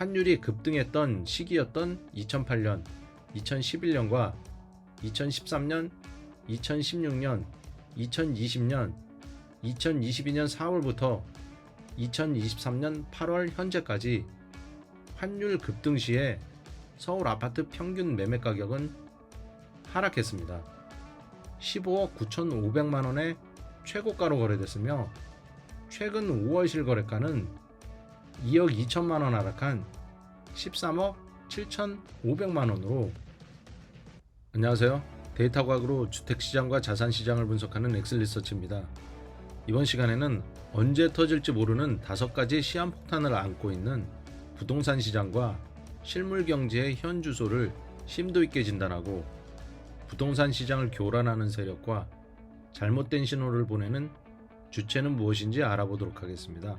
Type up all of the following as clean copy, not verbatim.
환율이 급등했던 시기였던 2008년, 2011년과 2013년, 2016년, 2020년, 2022년 4월부터 2023년 8월 현재까지 환율 급등 시에 서울 아파트 평균 매매 가격은 하락했습니다. 15억 9,500만원의 최고가로 거래됐으며 최근 5월 실거래가는 2억 2천만원 하락한 13억 7,500만원으로. 안녕하세요. 데이터 과학으로 주택시장과 자산시장을 분석하는 엑슬리서치입니다. 이번 시간에는 언제 터질지 모르는 5가지 시한폭탄을 안고 있는 부동산 시장과 실물 경제의 현 주소를 심도 있게 진단하고 부동산 시장을 교란하는 세력과 잘못된 신호를 보내는 주체는 무엇인지 알아보도록 하겠습니다.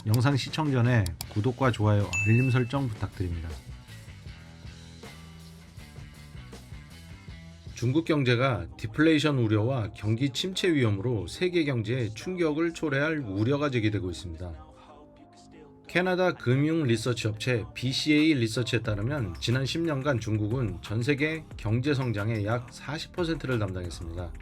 영상 시청 전에 구독과 좋아요, 알림 설정 부탁드립니다. 중국 경제가 디플레이션 우려와 경기 침체 위험으로 세계 경제에 충격을 초래할 우려가 제기되고 있습니다. 캐나다 금융 리서치 업체 BCA 리서치에 따르면 지난 10년간 중국은 전 세계 경제 성장의 약 40%를 담당했습니다.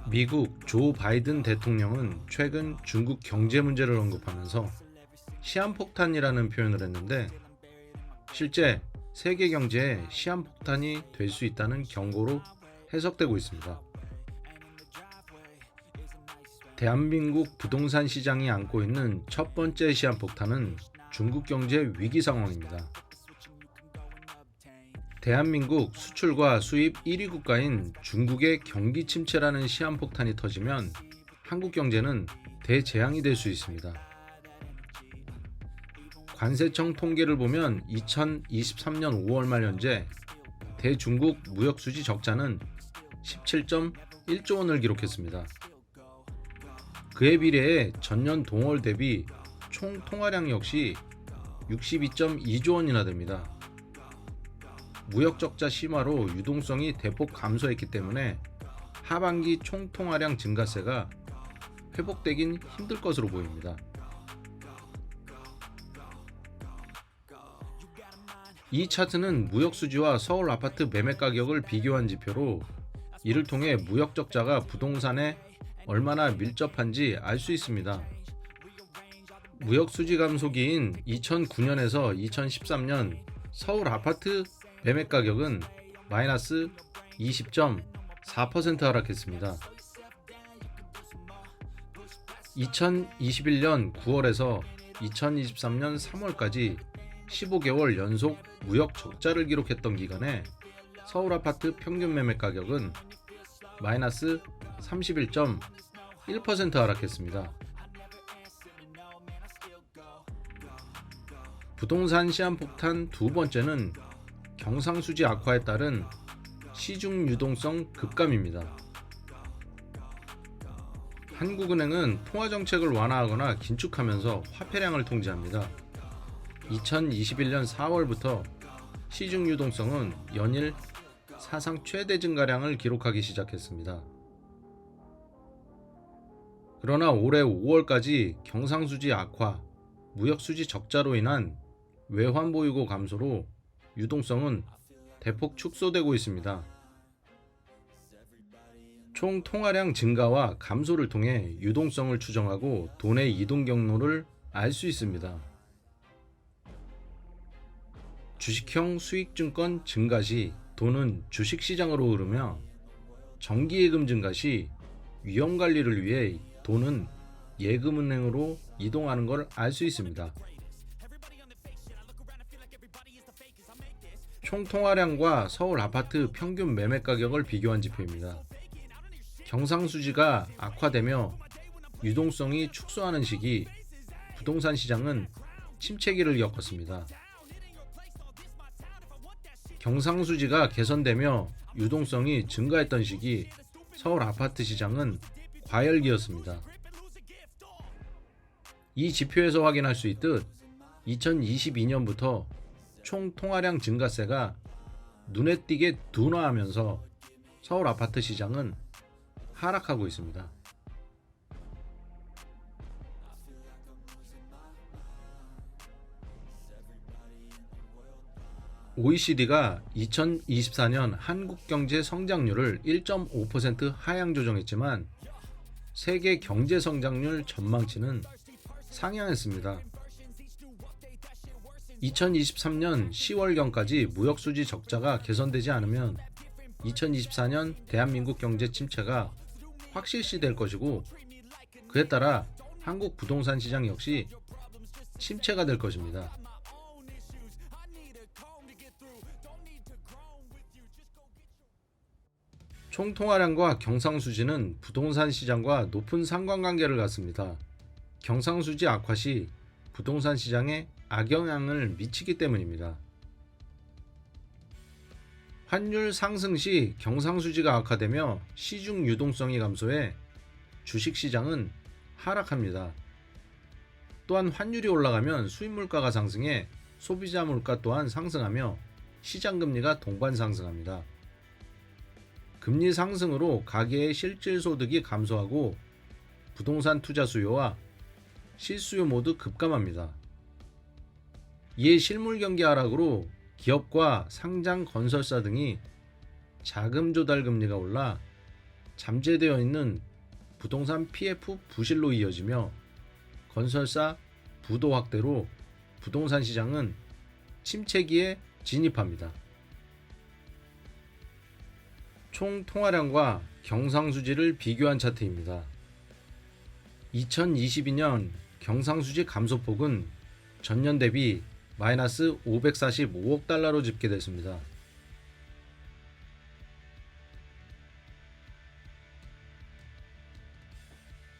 미국 조 바이든 대통령은 최근 중국 경제 문제를 언급하면서 시한폭탄이라는 표현을 했는데, 실제 세계 경제에 시한폭탄이 될 수 있다는 경고로 해석되고 있습니다. 대한민국 부동산 시장이 안고 있는 첫 번째 시한폭탄은 중국 경제 위기 상황입니다. 대한민국 수출과 수입 1위 국가인 중국의 경기 침체라는 시한폭탄이 터지면 한국 경제는 대재앙이 될 수 있습니다. 관세청 통계를 보면 2023년 5월 말 현재 대중국 무역수지 적자는 17.1조 원을 기록했습니다. 그에 비례해 전년 동월 대비 총 통화량 역시 62.2조 원이나 됩니다. 무역 적자 심화로 유동성이 대폭 감소했기 때문에 하반기 총 통화량 증가세가 회복되긴 힘들 것으로 보입니다. 이 차트는 무역 수지와 서울 아파트 매매 가격을 비교한 지표로 이를 통해 무역 적자가 부동산에 얼마나 밀접한지 알 수 있습니다. 무역 수지 감소기인 2009년에서 2013년 서울 아파트 매매 가격은 마이너스 20.4% 하락했습니다. 2021년 9월에서 2023년 3월까지 15개월 연속 무역 적자를 기록했던 기간에 서울 아파트 평균 매매 가격은 마이너스 31.1% 하락했습니다. 부동산 시한폭탄 두 번째는 경상수지 악화에 따른 시중 유동성 급감입니다. 한국은행은 통화정책을 완화하거나 긴축하면서 화폐량을 통제합니다. 2021년 4월부터 시중 유동성은 연일 사상 최대 증가량을 기록하기 시작했습니다. 그러나 올해 5월까지 경상수지 악화, 무역수지 적자로 인한 외환보유고 감소로 유동성은 대폭 축소되고 있습니다. 총 통화량 증가와 감소를 통해 유동성을 추정하고 돈의 이동 경로를 알 수 있습니다. 주식형 수익증권 증가 시 돈은 주식시장으로 흐르며 정기예금 증가 시 위험관리를 위해 돈은 예금은행으로 이동하는 걸 알 수 있습니다. 총 통화량과 서울 아파트 평균 매매 가격을 비교한 지표입니다. 경상수지가 악화되며 유동성이 축소하는 시기 부동산 시장은 침체기를 겪었습니다. 경상수지가 개선되며 유동성이 증가했던 시기 서울 아파트 시장은 과열기였습니다. 이 지표에서 확인할 수 있듯 2022년부터 총 통화량 증가세가 눈에 띄게 둔화하면서 서울 아파트 시장은 하락하고 있습니다. OECD가 2024년 한국 경제 성장률을 1.5% 하향 조정했지만 세계 경제 성장률 전망치는 상향했습니다. 2023년 10월경까지 무역수지 적자가 개선되지 않으면 2024년 대한민국 경제 침체가 확실시될 것이고, 그에 따라 한국 부동산 시장 역시 침체가 될 것입니다. 총통화량과 경상수지는 부동산 시장과 높은 상관관계를 갖습니다. 경상수지 악화 시 부동산 시장에 악영향을 미치기 때문입니다. 환율 상승 시 경상수지가 악화되며 시중 유동성이 감소해 주식시장은 하락합니다. 또한 환율이 올라가면 수입물가가 상승해 소비자 물가 또한 상승하며 시장금리가 동반 상승합니다. 금리 상승으로 가계의 실질소득이 감소하고 부동산 투자 수요와 실수요 모두 급감합니다. 이에 실물 경기 하락으로 기업과 상장 건설사 등이 자금 조달 금리가 올라 잠재되어 있는 부동산 PF 부실로 이어지며 건설사 부도 확대로 부동산 시장은 침체기에 진입합니다. 총 통화량과 경상수지를 비교한 차트입니다. 2022년 경상수지 감소폭은 전년 대비 마이너스 545억 달러로 집계됐습니다.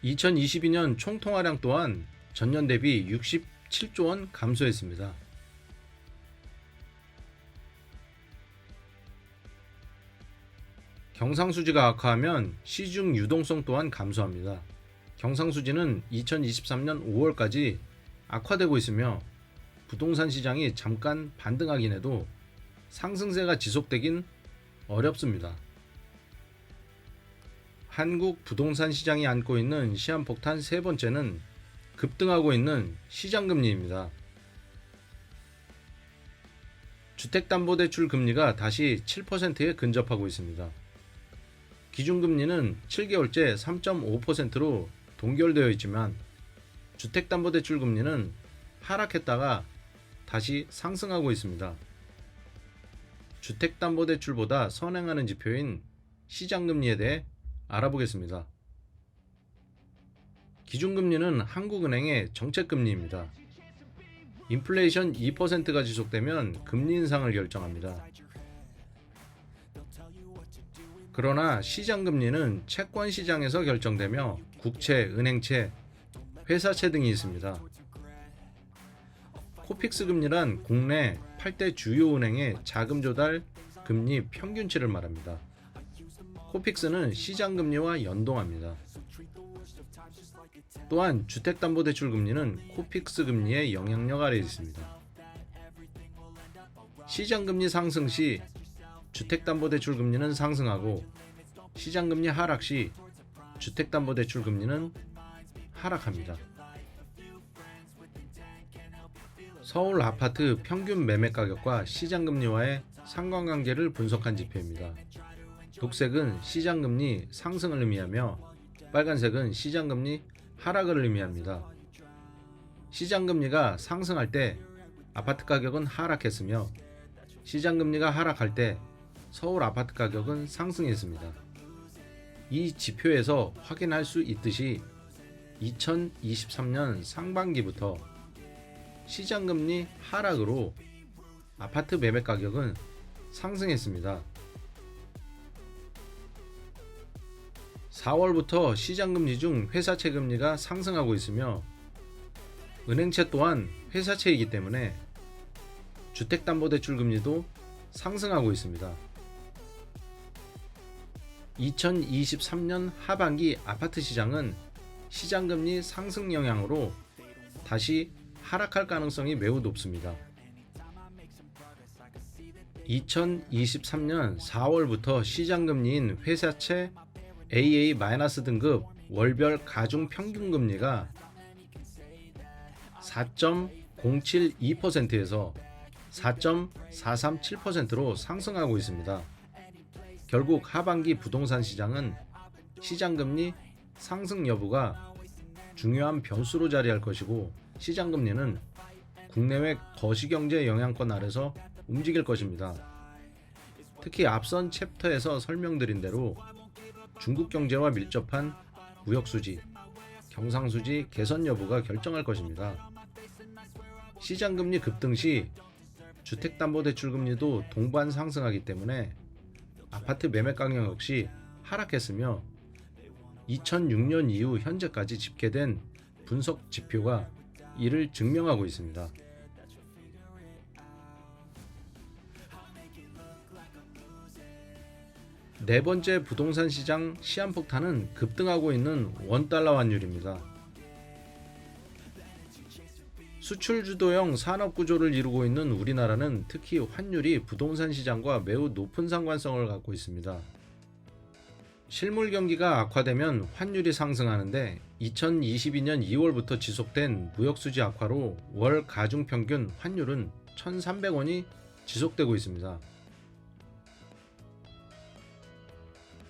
(2022년) 총통화량 또한 전년 대비 67조 원 감소했습니다. 경상수지가 악화하면 시중 유동성 또한 감소합니다. 경상수지는 2023년 5월까지 악화되고 있으며 부동산 시장이 잠깐 반등하긴 해도 상승세가 지속되긴 어렵습니다. 한국 부동산 시장이 안고 있는 시한폭탄 세 번째는 급등하고 있는 시장금리입니다. 주택담보대출 금리가 다시 7%에 근접하고 있습니다. 기준금리는 7개월째 3.5%로 동결되어 있지만 주택담보대출 금리는 하락했다가 다시 상승하고 있습니다. 주택담보대출보다 선행하는 지표인 시장금리에 대해 알아보겠습니다. 기준금리는 한국은행의 정책금리입니다. 인플레이션 2%가 지속되면 금리 인상을 결정합니다. 그러나 시장금리는 채권시장에서 결정되며 국채, 은행채, 회사채 등이 있습니다. 코픽스 금리란 국내 8대 주요 은행의 자금 조달 금리 평균치를 말합니다. 코픽스는 시장금리와 연동합니다. 또한 주택담보대출 금리는 코픽스 금리의 영향력 아래에 있습니다. 시장금리 상승 시 주택담보대출 금리는 상승하고 시장금리 하락 시 주택담보대출 금리는 하락합니다. 서울 아파트 평균 매매가격과 시장금리와의 상관관계를 분석한 지표입니다. 녹색은 시장금리 상승을 의미하며 빨간색은 시장금리 하락을 의미합니다. 시장금리가 상승할 때 아파트 가격은 하락했으며 시장금리가 하락할 때 서울 아파트 가격은 상승했습니다. 이 지표에서 확인할 수 있듯이 2023년 상반기부터 시장금리 하락으로 아파트 매매 가격은 상승했습니다. 4월부터 시장금리 중 회사채 금리가 상승하고 있으며 은행채 또한 회사채이기 때문에 주택담보대출 금리도 상승하고 있습니다. 2023년 하반기 아파트 시장은 시장금리 상승 영향으로 다시 하락할 가능성이 매우 높습니다. 2023년 4월부터 시장금리인 회사채 AA- 등급 월별 가중 평균금리가 4.072%에서 4.437%로 상승하고 있습니다. 결국 하반기 부동산 시장은 시장금리 상승 여부가 중요한 변수로 자리할 것이고, 시장금리는 국내외 거시경제 영향권 아래서 움직일 것입니다. 특히 앞선 챕터에서 설명드린 대로 중국 경제와 밀접한 무역수지, 경상수지 개선 여부가 결정할 것입니다. 시장금리 급등 시 주택담보대출금리도 동반 상승하기 때문에 아파트 매매 가격 역시 하락했으며, 2006년 이후 현재까지 집계된 분석 지표가 이를 증명하고 있습니다. 네 번째 부동산 시장 시한폭탄은 급등하고 있는 원달러 환율입니다. 수출 주도형 산업 구조를 이루고 있는 우리나라는 특히 환율이 부동산 시장과 매우 높은 상관성을 갖고 있습니다. 실물 경기가 악화되면 환율이 상승하는데, 2022년 2월부터 지속된 무역수지 악화로 월 가중평균 환율은 1,300원이 지속되고 있습니다.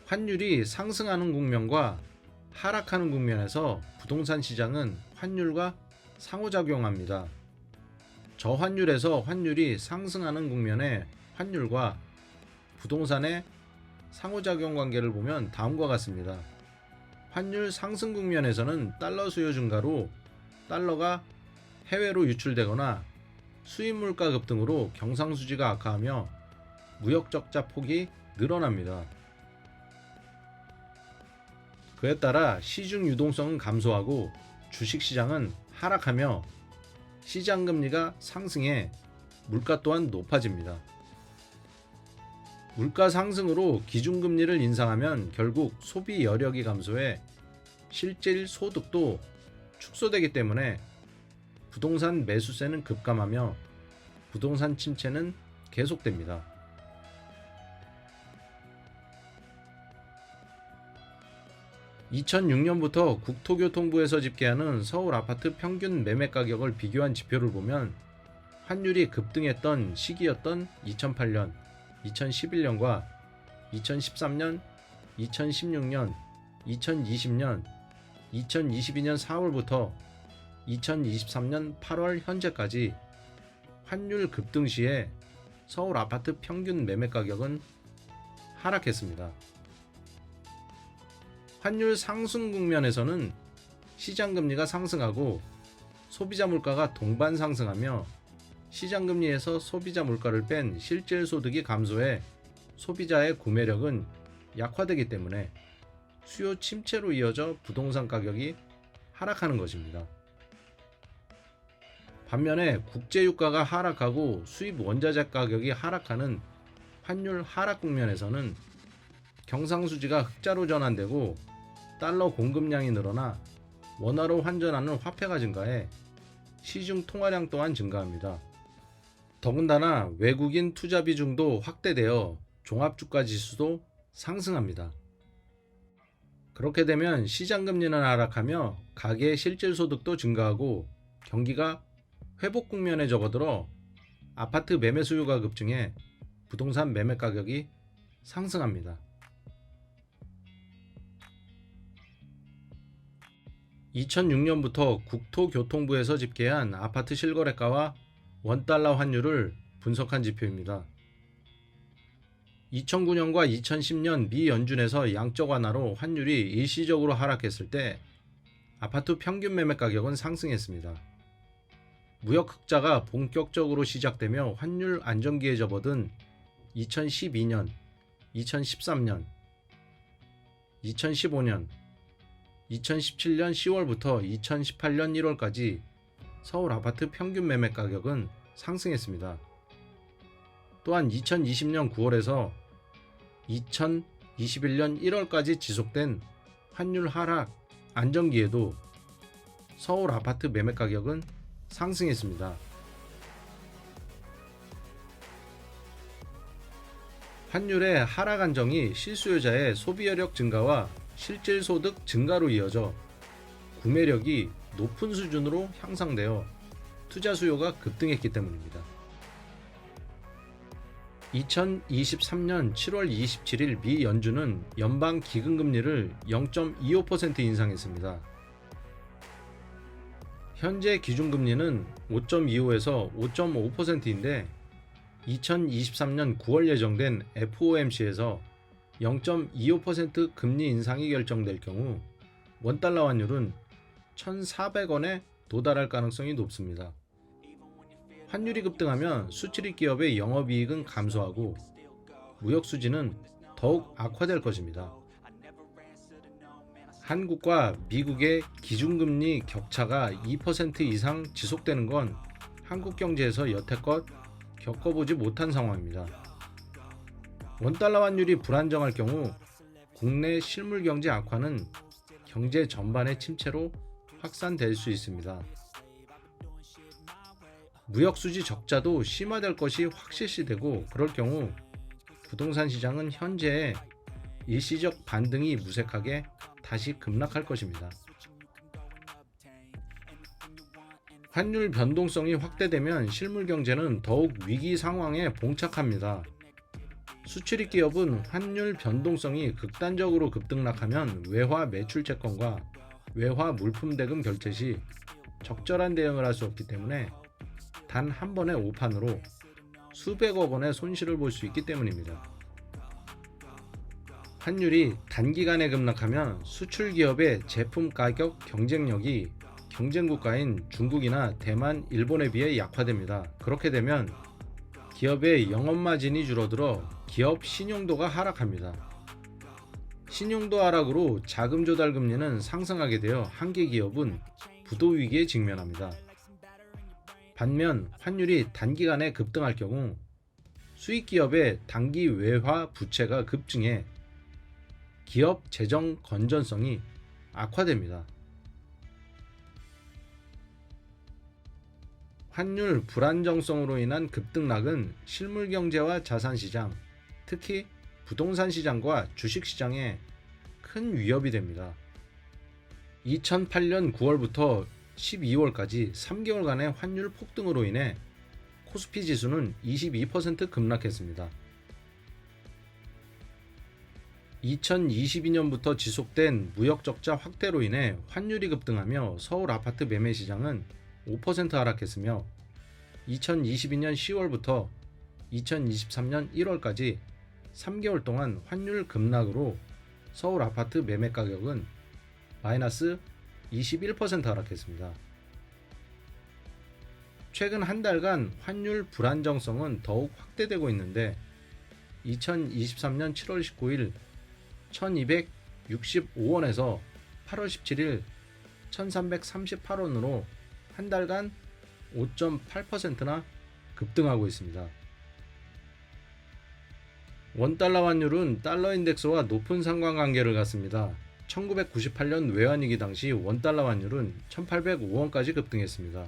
환율이 상승하는 국면과 하락하는 국면에서 부동산 시장은 환율과 상호작용합니다. 저환율에서 환율이 상승하는 국면에 환율과 부동산의 상호작용 관계를 보면 다음과 같습니다. 환율 상승 국면에서는 달러 수요 증가로 달러가 해외로 유출되거나 수입 물가 급등으로 경상수지가 악화하며 무역 적자 폭이 늘어납니다. 그에 따라 시중 유동성은 감소하고 주식시장은 하락하며 시장금리가 상승해 물가 또한 높아집니다. 물가 상승으로 기준금리를 인상하면 결국 소비 여력이 감소해 실질 소득도 축소되기 때문에 부동산 매수세는 급감하며 부동산 침체는 계속됩니다. (2006년부터) 국토교통부에서 집계하는 서울 아파트 평균 매매 가격을 비교한 지표를 보면 환율이 급등했던 시기였던 2008년, 2011년과 2013년, 2016년, 2020년, 2022년 4월부터 2023년 8월 현재까지 환율 급등 시에 서울 아파트 평균 매매 가격은 하락했습니다. 환율 상승 국면에서는 시장금리가 상승하고 소비자 물가가 동반 상승하며, 시장금리에서 소비자 물가를 뺀 실질 소득이 감소해 소비자의 구매력은 약화되기 때문에 수요 침체로 이어져 부동산 가격이 하락하는 것입니다. 반면에 국제유가가 하락하고 수입 원자재 가격이 하락하는 환율 하락 국면에서는 경상수지가 흑자로 전환되고 달러 공급량이 늘어나 원화로 환전하는 화폐가 증가해 시중 통화량 또한 증가합니다. 더군다나 외국인 투자 비중도 확대되어 종합주가 지수도 상승합니다. 그렇게 되면 시장금리는 하락하며 가계의 실질소득도 증가하고 경기가 회복 국면에 접어들어 아파트 매매 수요가 급증해 부동산 매매 가격이 상승합니다. 2006년부터 국토교통부에서 집계한 아파트 실거래가와 원달러 환율을 분석한 지표입니다. 2009년과 2010년 미 연준에서 양적 완화로 환율이 일시적으로 하락했을 때 아파트 평균 매매 가격은 상승했습니다. 무역 흑자가 본격적으로 시작되며 환율 안정기에 접어든 2012년, 2013년, 2015년, 2017년 10월부터 2018년 1월까지 서울 아파트 평균 매매 가격은 상승했습니다. 또한 2020년 9월에서 2021년 1월까지 지속된 환율 하락 안정기에도 서울 아파트 매매 가격은 상승했습니다. 환율의 하락 안정이 실수요자의 소비여력 증가와 실질소득 증가로 이어져 구매력이 높은 수준으로 향상되어 투자 수요가 급등했기 때문입니다. 2023년 7월 27일 미 연준은 연방 기금금리를 0.25% 인상했습니다. 현재 기준금리는 5.25에서 5.5%인데 2023년 9월 예정된 FOMC에서 0.25% 금리 인상이 결정될 경우 원달러 환율은 1,400원에 도달할 가능성이 높습니다. 환율이 급등하면 수출입 기업의 영업이익은 감소하고 무역 수지는 더욱 악화될 것입니다. 한국과 미국의 기준금리 격차가 2% 이상 지속되는 건 한국 경제에서 여태껏 겪어보지 못한 상황입니다. 원달러 환율이 불안정할 경우 국내 실물 경제 악화는 경제 전반의 침체로 확산될 수 있습니다. 무역 수지 적자도 심화될 것이 확실시되고 그럴 경우 부동산 시장은 현재의 일시적 반등이 무색하게 다시 급락할 것입니다. 환율 변동성이 확대되면 실물 경제는 더욱 위기 상황에 봉착합니다. 수출입 기업은 환율 변동성이 극단적으로 급등락하면 외화 매출 채권과 외화 물품 대금 결제 시 적절한 대응을 할 수 없기 때문에 단 한 번의 오판으로 수백억 원의 손실을 볼 수 있기 때문입니다. 환율이 단기간에 급락하면 수출 기업의 제품 가격 경쟁력이 경쟁 국가인 중국이나 대만, 일본에 비해 약화됩니다. 그렇게 되면 기업의 영업 마진이 줄어들어 기업 신용도가 하락합니다. 신용도 하락으로 자금 조달 금리는 상승하게 되어 한계 기업은 부도 위기에 직면합니다. 반면 환율이 단기간에 급등할 경우 수익 기업의 단기 외화 부채가 급증해 기업 재정 건전성이 악화됩니다. 환율 불안정성으로 인한 급등락은 실물 경제와 자산 시장, 특히 부동산 시장과 주식 시장에 큰 위협이 됩니다. 2008년 9월부터 12월까지 3개월간의 환율 폭등으로 인해 코스피 지수는 22% 급락했습니다. 2022년부터 지속된 무역 적자 확대로 인해 환율이 급등하며 서울 아파트 매매 시장은 5% 하락했으며 2022년 10월부터 2023년 1월까지 3개월 동안 환율 급락으로 서울 아파트 매매 가격은 마이너스 21% 하락했습니다. 최근 한 달간 환율 불안정성은 더욱 확대되고 있는데 2023년 7월 19일 1265원에서 8월 17일 1338원으로 한 달간 5.8%나 급등하고 있습니다. 원달러 환율은 달러 인덱스와 높은 상관관계를 갖습니다. 1998년 외환위기 당시 원달러 환율은 1805원까지 급등했습니다.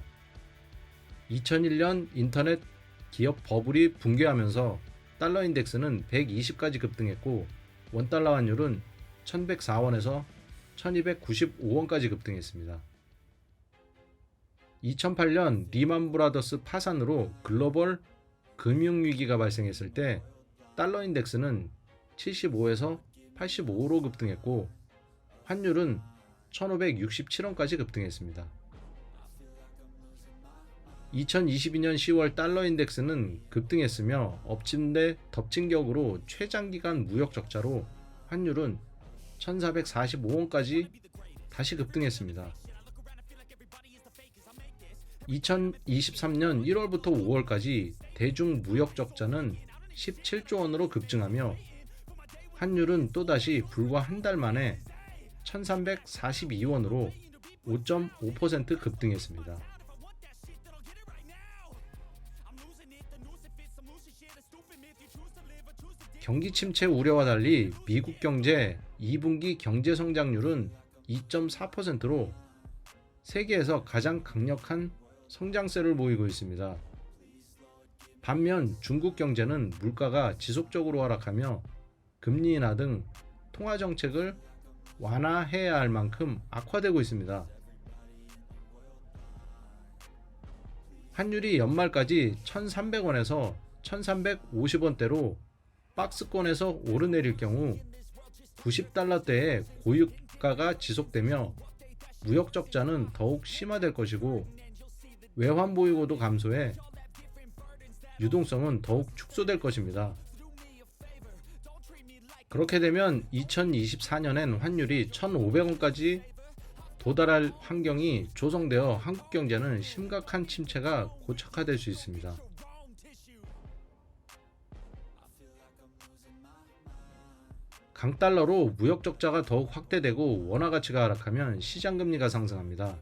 2001년 인터넷 기업 버블이 붕괴하면서 달러 인덱스는 120까지 급등했고 원달러 환율은 1104원에서 1295원까지 급등했습니다. 2008년 리만 브라더스 파산으로 글로벌 금융위기가 발생했을 때 달러 인덱스는 75에서 85로 급등했고 환율은 1567원까지 급등했습니다. 2022년 10월 달러 인덱스는 급등했으며 엎친 데 덮친 격으로 최장기간 무역 적자로 환율은 1445원까지 다시 급등했습니다. 2023년 1월부터 5월까지 대중 무역 적자는 17조 원으로 급증하며 환율은 또다시 불과 한 달 만에 1342원으로 5.5% 급등했습니다. 경기 침체 우려와 달리 미국 경제 2분기 경제 성장률은 2.4%로 세계에서 가장 강력한 성장세를 보이고 있습니다. 반면 중국 경제는 물가가 지속적으로 하락하며 금리 인하 등 통화 정책을 완화해야 할 만큼 악화되고 있습니다. 환율이 연말까지 1,300원에서 1350원대로 박스권에서 오르내릴 경우 90달러대의 고유가가 지속되며 무역 적자는 더욱 심화될 것이고 외환 보유고도 감소해 유동성은 더욱 축소될 것입니다. 그렇게 되면 2024년엔 환율이 1,500원까지 도달할 환경이 조성되어 한국 경제는 심각한 침체가 고착화될 수 있습니다. 강달러로 무역 적자가 더욱 확대되고 원화 가치가 하락하면 시장 금리가 상승합니다.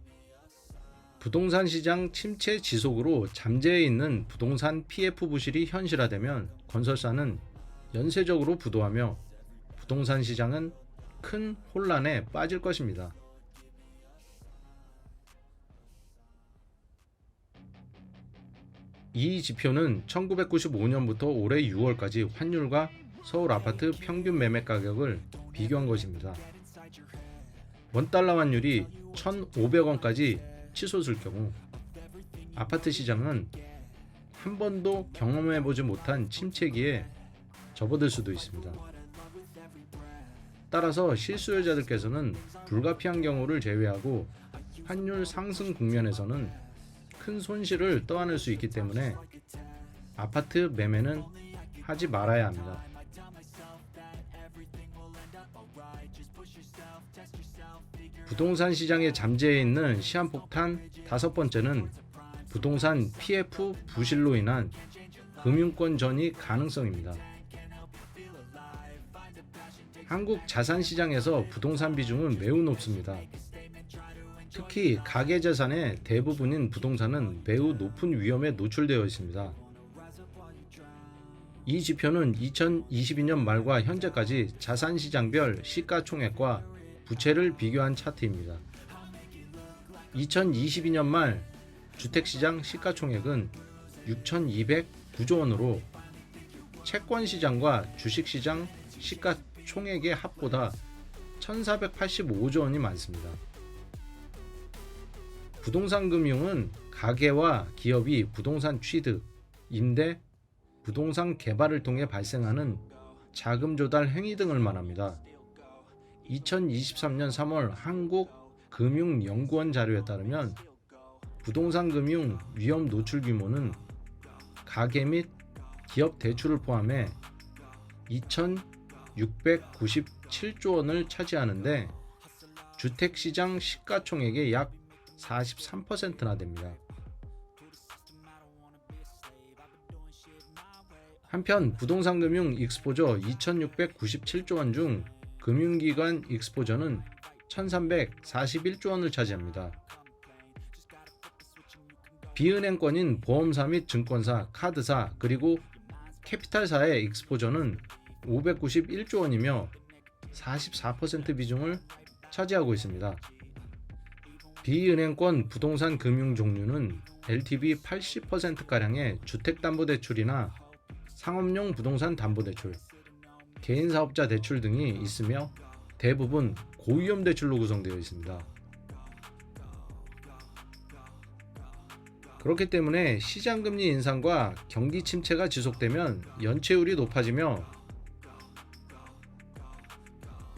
부동산 시장 침체 지속으로 잠재해 있는 부동산 PF 부실이 현실화되면 건설사는 연쇄적으로 부도하며 부동산 시장은 큰 혼란에 빠질 것입니다. 이 지표는 1995년부터 올해 6월까지 환율과 서울 아파트 평균 매매 가격을 비교한 것입니다. 원달러 환율이 1,500원까지 치솟을 경우 아파트 시장은 한 번도 경험해보지 못한 침체기에 접어들 수도 있습니다. 따라서 실수요자들께서는 불가피한 경우를 제외하고 환율 상승 국면에서는 큰 손실을 떠안을 수 있기 때문에 아파트 매매는 하지 말아야 합니다. 부동산 시장에 잠재해 있는 시한폭탄 다섯 번째는 부동산 PF 부실로 인한 금융권 전이 가능성입니다. 한국 자산시장에서 부동산 비중은 매우 높습니다. 특히 가계자산의 대부분인 부동산은 매우 높은 위험에 노출되어 있습니다. 이 지표는 2022년 말과 현재까지 자산시장별 시가총액과 부채를 비교한 차트입니다. 2022년 말 주택시장 시가총액은 6,209조 원으로 채권시장과 주식시장 시가총액의 합보다 1,485조 원이 많습니다. 부동산 금융은 가계와 기업이 부동산 취득, 임대, 부동산 개발을 통해 발생하는 자금 조달 행위 등을 말합니다. 2023년 3월 한국금융연구원 자료에 따르면 부동산 금융 위험 노출 규모는 가계 및 기업 대출을 포함해 2,697조 원을 차지하는데 주택시장 시가총액의 약 43%나 됩니다. 한편 부동산 금융 익스포저 2,697조 원 중 금융기관 익스포저는 1,341조 원을 차지합니다. 비은행권인 보험사 및 증권사, 카드사, 그리고 캐피탈사의 익스포저는 591조 원이며 44% 비중을 차지하고 있습니다. 비은행권 부동산 금융 종류는 LTV 80%가량의 주택담보대출이나 상업용 부동산 담보대출, 개인사업자 대출 등이 있으며 대부분 고위험 대출로 구성되어 있습니다. 그렇기 때문에 시장금리 인상과 경기 침체가 지속되면 연체율이 높아지며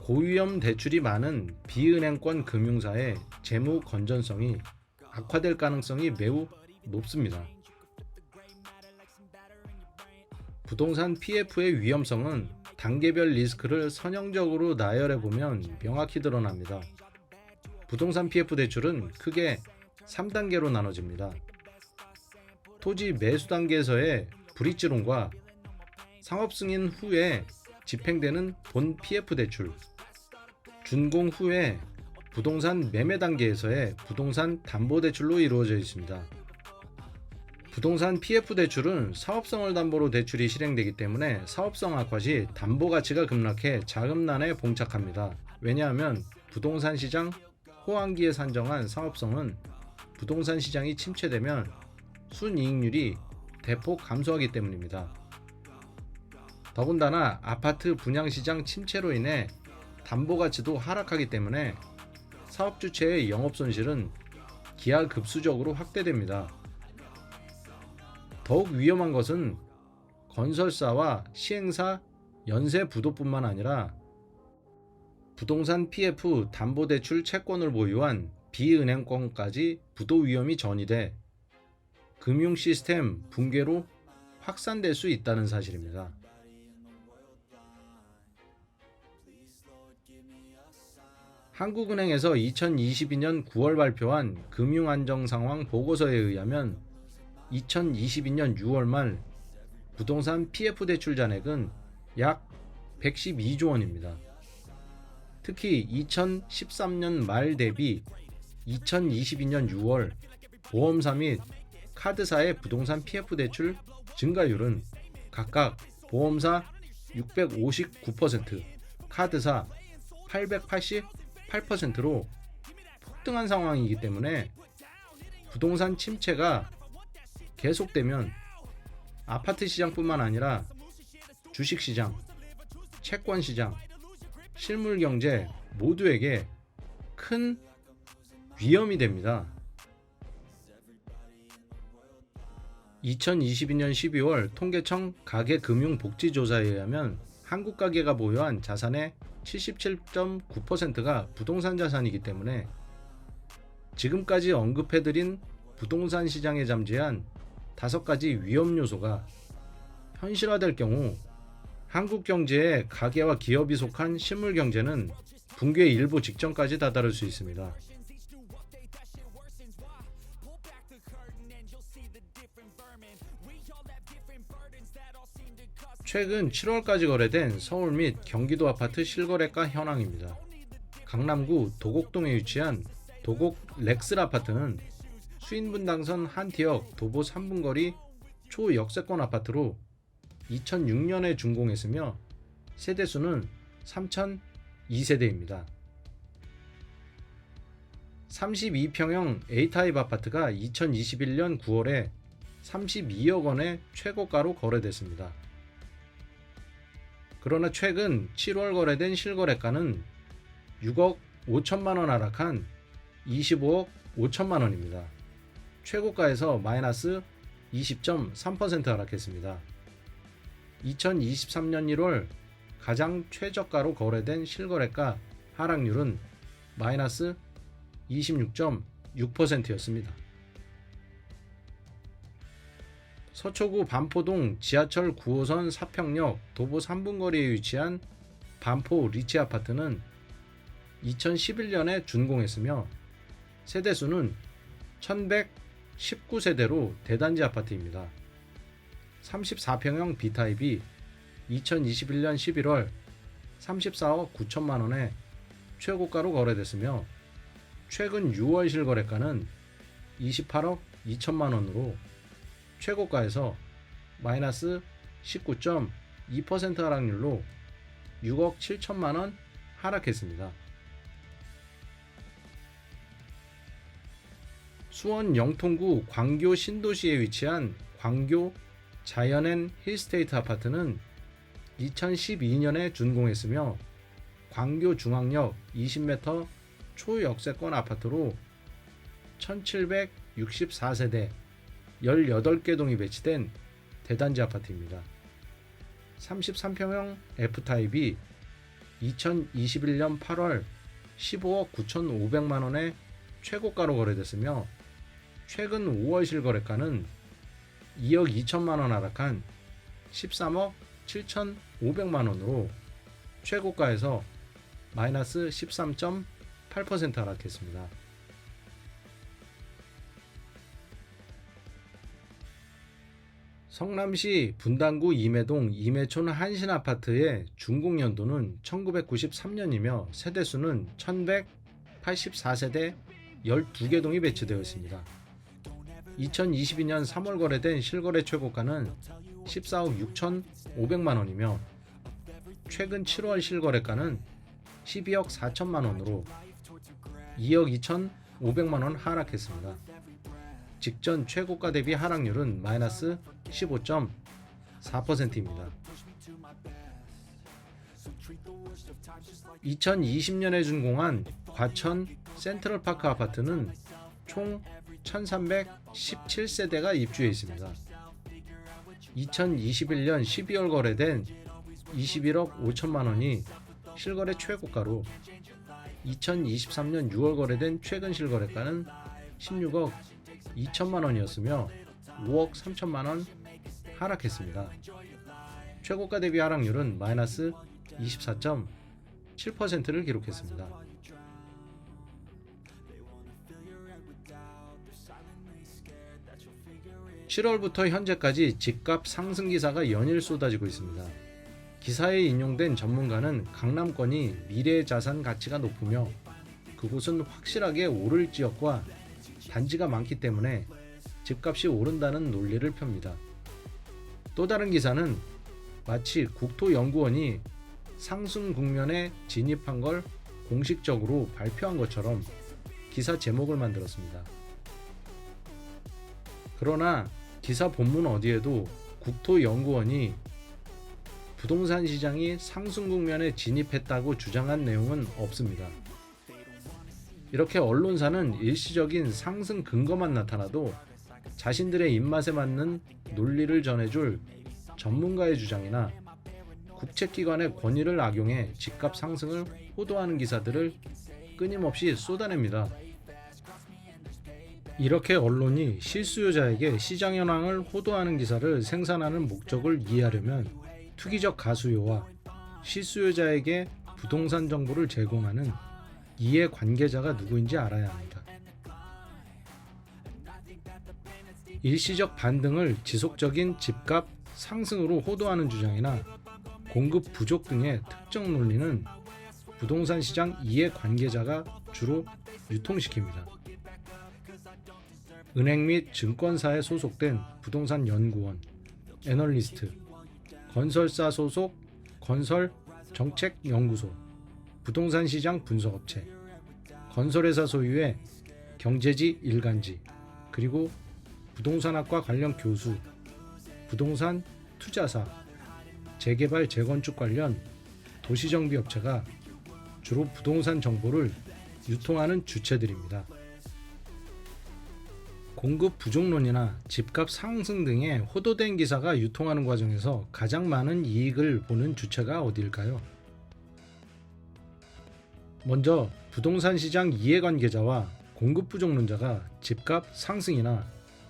고위험 대출이 많은 비은행권 금융사의 재무 건전성이 악화될 가능성이 매우 높습니다. 부동산 PF의 위험성은 단계별 리스크를 선형적으로 나열해보면 명확히 드러납니다. 부동산 PF 대출은 크게 3단계로 나눠집니다. 토지 매수 단계에서의 브릿지론과 상업 승인 후에 집행되는 본 PF 대출, 준공 후에 부동산 매매 단계에서의 부동산 담보 대출로 이루어져 있습니다. 부동산 PF 대출은 사업성을 담보로 대출이 실행되기 때문에 사업성 악화 시 담보 가치가 급락해 자금난에 봉착합니다. 왜냐하면 부동산 시장 호황기에 산정한 사업성은 부동산 시장이 침체되면 순이익률이 대폭 감소하기 때문입니다. 더군다나 아파트 분양시장 침체로 인해 담보가치도 하락하기 때문에 사업주체의 영업손실은 기하급수적으로 확대됩니다. 더욱 위험한 것은 건설사와 시행사, 연쇄 부도뿐만 아니라 부동산 PF 담보대출 채권을 보유한 비은행권까지 부도 위험이 전이돼 금융 시스템 붕괴로 확산될 수 있다는 사실입니다. 한국은행에서 2022년 9월 발표한 금융안정상황 보고서에 의하면 2022년 6월 말 부동산 PF 대출 잔액은 약 112조 원입니다. 특히 2013년 말 대비 2022년 6월 보험사 및 카드사의 부동산 PF 대출 증가율은 각각 보험사 659%, 카드사 888%로 폭등한 상황이기 때문에 부동산 침체가 계속되면 아파트 시장뿐만 아니라 주식시장, 채권시장, 실물경제 모두에게 큰 위험이 됩니다. 2022년 12월 통계청 가계금융복지조사에 의하면 한국 가계가 보유한 자산의 77.9%가 부동산 자산이기 때문에 지금까지 언급해드린 부동산 시장에 잠재한 5가지 위험 요소가 현실화될 경우 한국 경제의 가계와 기업이 속한 실물 경제는 붕괴 일보 직전까지 다다를 수 있습니다. 최근 7월까지 거래된 서울 및 경기도 아파트 실거래가 현황입니다. 강남구 도곡동에 위치한 도곡 렉슬 아파트는 수인분당선 한티역 도보 3분 거리 초역세권 아파트로 2006년에 준공했으며 세대수는 3002세대입니다. 32평형 A타입 아파트가 2021년 9월에 32억 원의 최고가로 거래됐습니다. 그러나 최근 7월 거래된 실거래가는 6억 5천만 원 하락한 25억 5천만 원입니다. 최고가에서 마이너스 20.3% 하락했습니다. 2023년 1월 가장 최저가로 거래된 실거래가 하락률은 마이너스 26.6%였습니다. 서초구 반포동 지하철 9호선 사평역 도보 3분 거리에 위치한 반포 리치 아파트는 2011년에 준공했으며 세대수는 1119세대로 대단지 아파트입니다. 34평형 B타입이 2021년 11월 34억 9천만 원에 최고가로 거래됐으며 최근 6월 실거래가는 28억 2천만 원으로 최고가에서 마이너스 19.2% 하락률로 6억 7천만 원 하락했습니다. 수원 영통구 광교 신도시에 위치한 광교 자이언앤 힐스테이트 아파트는 2012년에 준공했으며 광교 중앙역 20m 초역세권 아파트로 1764세대 18개 동이 배치된 대단지 아파트입니다. 33평형 F타입이 2021년 8월 15억 9,500만 원에 최고가로 거래됐으며 최근 5월 실거래가는 2억 2천만 원 하락한 13억 7,500만 원으로 최고가에서 마이너스 13.8% 하락했습니다. 성남시 분당구 임해동 임해촌 한신아파트의 준공연도는 1993년이며 세대수는 1184세대 12개 동이 배치되어 있습니다. 2022년 3월 거래된 실거래 최고가는 14억 6,500만 원이며 최근 7월 실거래가는 12억 4천만 원으로 2억 2,500만 원 하락했습니다. 직전 최고가 대비 하락률은 마이너스 15.4%입니다. 2020년에 준공한 과천 센트럴파크 아파트는 총 1317세대가 입주해 있습니다. 2021년 12월 거래된 21억 5천만 원이 실거래 최고가로 2023년 6월 거래된 최근 실거래가는 16억 2천만 원이었으며 5억 3천만 원 하락했습니다. 최고가 대비 하락률은 마이너스 24.7%를 기록했습니다. 7월부터 현재까지 집값 상승 기사가 연일 쏟아지고 있습니다. 기사에 인용된 전문가는 강남권이 미래 자산 가치가 높으며 그곳은 확실하게 오를 지역과 단지가 많기 때문에 집값이 오른다는 논리를 펴니다. 또 다른 기사는 마치 국토연구원이 상승 국면에 진입한 걸 공식적으로 발표한 것처럼 기사 제목을 만들었습니다. 그러나 기사 본문 어디에도 국토연구원이 부동산 시장이 상승 국면에 진입했다고 주장한 내용은 없습니다. 이렇게 언론사는 일시적인 상승 근거만 나타나도 자신들의 입맛에 맞는 논리를 전해줄 전문가의 주장이나 국책기관의 권위를 악용해 집값 상승을 호도하는 기사들을 끊임없이 쏟아냅니다. 이렇게 언론이 실수요자에게 시장 현황을 호도하는 기사를 생산하는 목적을 이해하려면 투기적 가수요와 실수요자에게 부동산 정보를 제공하는 이해 관계자가 누구인지 알아야 합니다. 일시적 반등을 지속적인 집값 상승으로 호도하는 주장이나 공급 부족 등의 특정 논리는 부동산 시장 이해 관계자가 주로 유통시킵니다. 은행 및 증권사에 소속된 부동산 연구원, 애널리스트, 건설사 소속 건설 정책 연구소, 부동산 시장 분석업체, 건설회사 소유의 경제지 일간지, 그리고 부동산학과 관련 교수, 부동산 투자사, 재개발 재건축 관련 도시정비업체가 주로 부동산 정보를 유통하는 주체들입니다. 공급 부족론이나 집값 상승 등의 호도된 기사가 유통하는 과정에서 가장 많은 이익을 보는 주체가 어디일까요? 먼저 부동산 시장 이해관계자와 공급 부족론자가 집값 상승이나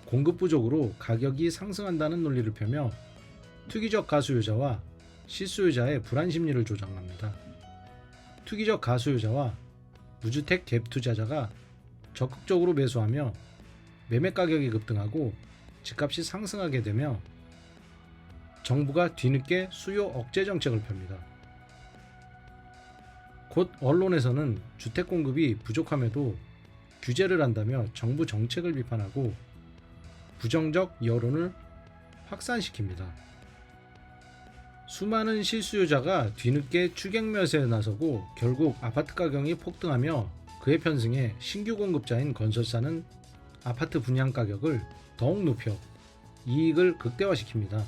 공급 부족으로 가격이 상승한다는 논리를 펴며 투기적 가수요자와 실수요자의 불안 심리를 조장합니다. 투기적 가수요자와 무주택 갭 투자자가 적극적으로 매수하며 매매 가격이 급등하고 집값이 상승하게 되며 정부가 뒤늦게 수요 억제 정책을 펴니다. 곧 언론에서는 주택 공급이 부족함에도 규제를 한다며 정부 정책을 비판하고 부정적 여론을 확산시킵니다. 수많은 실수요자가 뒤늦게 추격 매수에 나서고 결국 아파트 가격이 폭등하며 그에 편승해 신규 공급자인 건설사는 아파트 분양 가격을 더욱 높여 이익을 극대화시킵니다.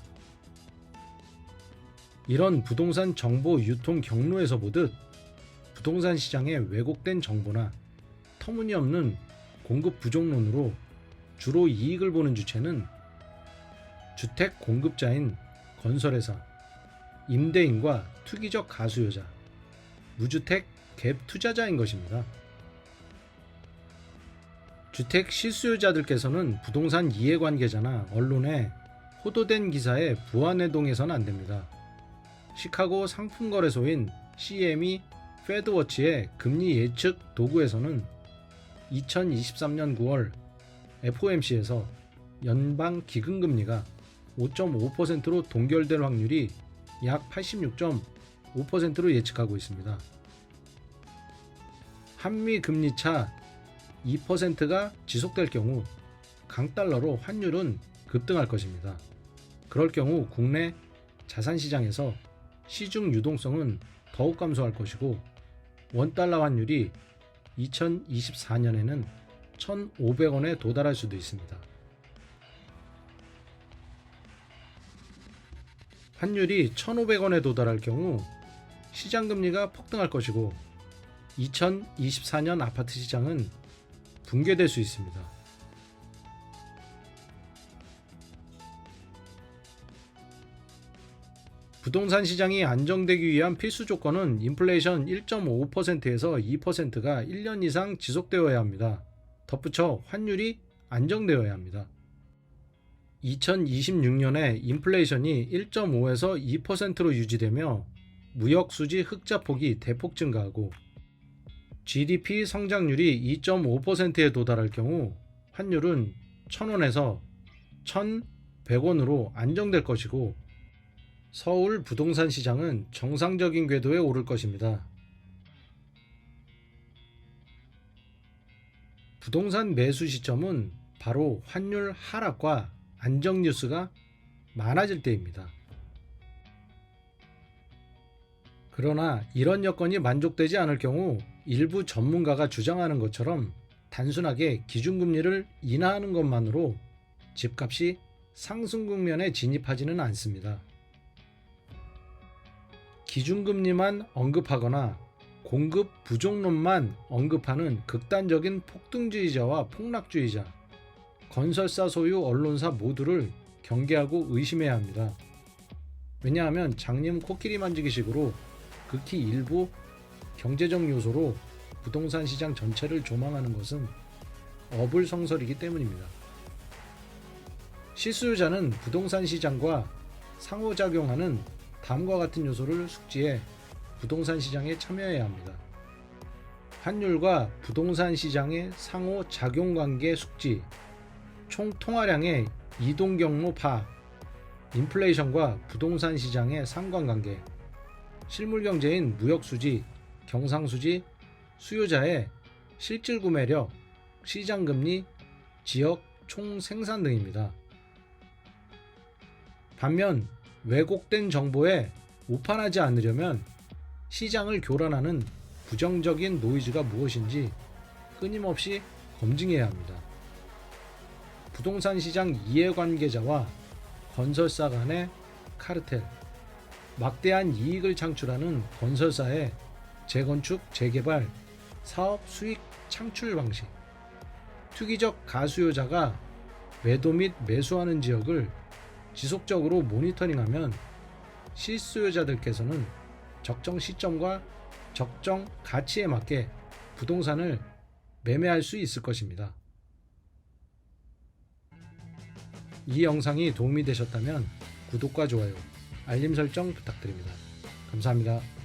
이런 부동산 정보 유통 경로에서 보듯 부동산 시장의 왜곡된 정보나 터무니없는 공급 부족론으로 주로 이익을 보는 주체는 주택 공급자인 건설회사, 임대인과 투기적 가수요자, 무주택 갭 투자자인 것입니다. 주택 실수요자들께서는 부동산 이해관계자나 언론의 호도된 기사에 부안해동해서는 안됩니다. 시카고 상품거래소인 CME 페드워치의 금리 예측 도구에서는 2023년 9월 FOMC에서 연방 기금금리가 5.5%로 동결될 확률이 약 86.5%로 예측하고 있습니다. 한미 금리 차 2%가 지속될 경우 강달러로 환율은 급등할 것입니다. 그럴 경우 국내 자산시장에서 시중 유동성은 더욱 감소할 것이고 원달러 환율이 2024년에는 1,500원에 도달할 수도 있습니다. 환율이 1,500원에 도달할 경우 시장금리가 폭등할 것이고 2024년 아파트 시장은 붕괴될 수 있습니다. 부동산 시장이 안정되기 위한 필수 조건은 인플레이션 1.5%에서 2%가 1년 이상 지속되어야 합니다. 덧붙여 환율이 안정되어야 합니다. 2026년에 인플레이션이 1.5에서 2%로 유지되며 무역수지 흑자폭이 대폭 증가하고 GDP 성장률이 2.5%에 도달할 경우 환율은 1,000원에서 1,100원으로 안정될 것이고 서울 부동산 시장은 정상적인 궤도에 오를 것입니다. 부동산 매수 시점은 바로 환율 하락과 안정 뉴스가 많아질 때입니다. 그러나 이런 여건이 만족되지 않을 경우 일부 전문가가 주장하는 것처럼 단순하게 기준금리를 인하하는 것만으로 집값이 상승 국면에 진입하지는 않습니다. 기준금리만 언급하거나 공급 부족론만 언급하는 극단적인 폭등주의자와 폭락주의자, 건설사 소유 언론사 모두를 경계하고 의심해야 합니다. 왜냐하면 장님 코끼리 만지기식으로 극히 일부 경제적 요소로 부동산 시장 전체를 조망하는 것은 어불성설이기 때문입니다. 실수요자는 부동산 시장과 상호작용하는 다음과 같은 요소를 숙지해 부동산 시장에 참여해야 합니다. 환율과 부동산 시장의 상호작용관계 숙지, 총 통화량의 이동 경로 파악, 인플레이션과 부동산 시장의 상관관계, 실물경제인 무역수지, 경상수지, 수요자의 실질 구매력, 시장금리, 지역 총생산 등입니다. 반면 왜곡된 정보에 오판하지 않으려면 시장을 교란하는 부정적인 노이즈가 무엇인지 끊임없이 검증해야 합니다. 부동산 시장 이해관계자와 건설사 간의 카르텔, 막대한 이익을 창출하는 건설사의 재건축, 재개발, 사업 수익 창출 방식, 투기적 가수요자가 매도 및 매수하는 지역을 지속적으로 모니터링하면 실수요자들께서는 적정 시점과 적정 가치에 맞게 부동산을 매매할 수 있을 것입니다. 이 영상이 도움이 되셨다면 구독과 좋아요, 알림 설정 부탁드립니다. 감사합니다.